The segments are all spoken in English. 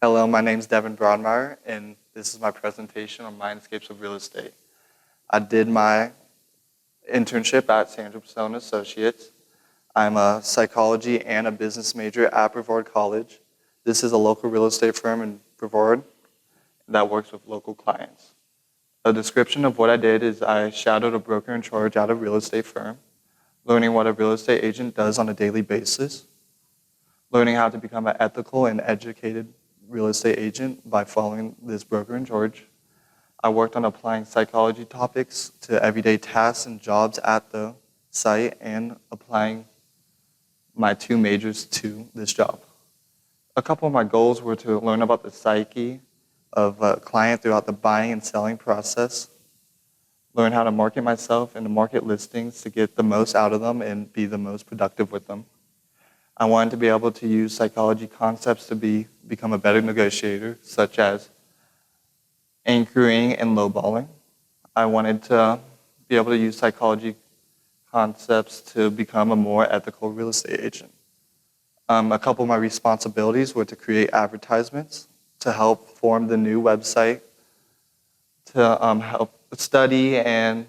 Hello, my name is Devon and this is my presentation on Mindscapes of Real Estate. I did my internship at Sandra Persona Associates. I'm a psychology and a business major at Brevard College. This is a local real estate firm in Brevard that works with local clients. A description of what I did is I shadowed a broker in charge at a real estate firm, learning what a real estate agent does on a daily basis, learning how to become an ethical and educated real estate agent by following this broker in charge. I worked on applying psychology topics to everyday tasks and jobs at the site and applying my two majors to this job. A couple of my goals were to learn about the psyche of a client throughout the buying and selling process, learn how to market myself and to market listings to get the most out of them and be the most productive with them. I wanted to be able to use psychology concepts to become a better negotiator, such as anchoring and lowballing. I wanted to be able to use psychology concepts to become a more ethical real estate agent. A couple of my responsibilities were to create advertisements, to help form the new website, to help study and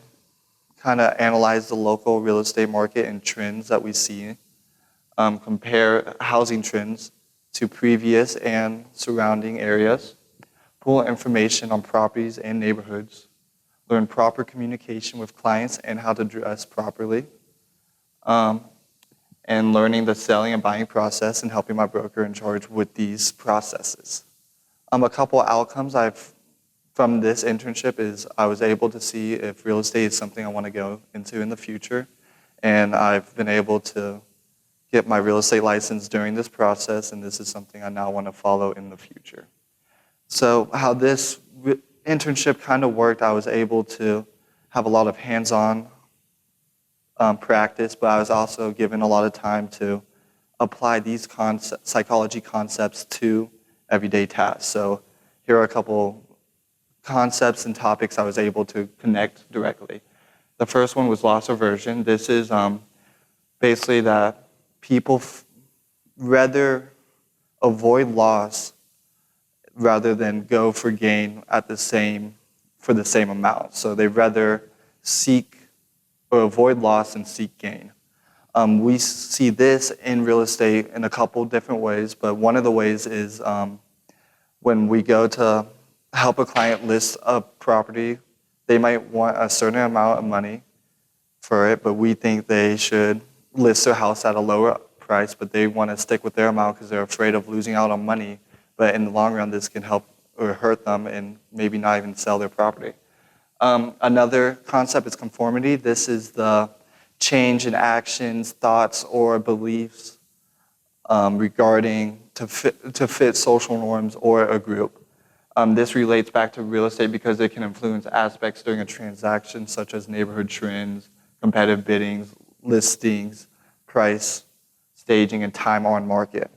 kind of analyze the local real estate market and trends that we see, compare housing trends to previous and surrounding areas, pull information on properties and neighborhoods, learn proper communication with clients and how to dress properly, and learning the selling and buying process and helping my broker in charge with these processes. A couple outcomes from this internship is I was able to see if real estate is something I want to go into in the future, and I've been able to get my real estate license during this process, and this is something I now want to follow in the future. So how this internship kind of worked, I was able to have a lot of hands-on practice, but I was also given a lot of time to apply these psychology concepts to everyday tasks. So here are a couple concepts and topics I was able to connect directly. The first one was loss aversion. This is basically that people rather avoid loss rather than go for gain for the same amount. So they rather seek or avoid loss and seek gain. We see this in real estate in a couple different ways, but one of the ways is when we go to help a client list a property, they might want a certain amount of money for it, but we think they should list their house at a lower price, but they want to stick with their amount because they're afraid of losing out on money. But in the long run, this can help or hurt them and maybe not even sell their property. Another concept is conformity. This is the change in actions, thoughts, or beliefs regarding to fit social norms or a group. This relates back to real estate because it can influence aspects during a transaction such as neighborhood trends, competitive biddings, listings, price, staging, and time on market.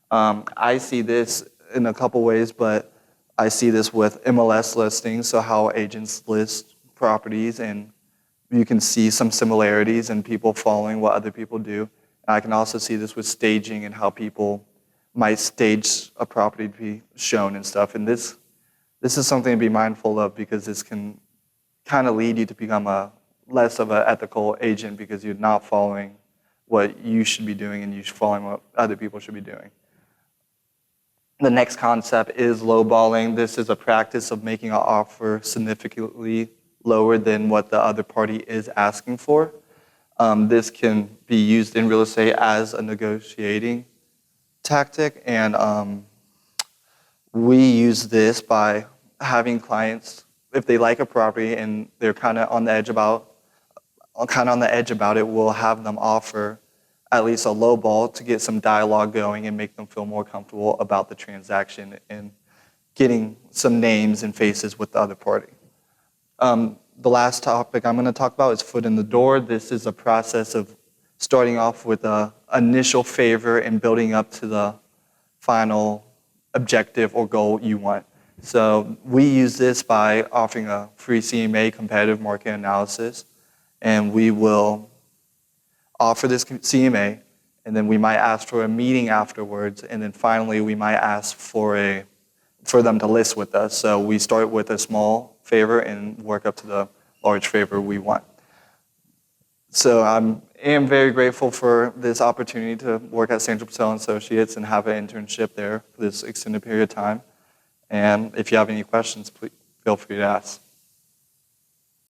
I see this in a couple ways, but I see this with MLS listings, so how agents list properties, and you can see some similarities in people following what other people do. And I can also see this with staging and how people might stage a property to be shown and stuff. And this is something to be mindful of because this can kind of lead you to become less of an ethical agent because you're not following what you should be doing and you're following what other people should be doing. The next concept is lowballing. This is a practice of making an offer significantly lower than what the other party is asking for. This can be used in real estate as a negotiating tactic, and we use this by having clients, if they like a property and they're kind of on the edge about it, we'll have them offer at least a low ball to get some dialogue going and make them feel more comfortable about the transaction and getting some names and faces with the other party. The last topic I'm going to talk about is foot in the door. This is a process of starting off with an initial favor and building up to the final objective or goal you want. So we use this by offering a free CMA, competitive market analysis, and we will offer this CMA, and then we might ask for a meeting afterwards, and then finally we might ask for a for them to list with us. So we start with a small favor and work up to the large favor we want. So I am very grateful for this opportunity to work at Sandra Patel & Associates and have an internship there for this extended period of time. And if you have any questions, please feel free to ask.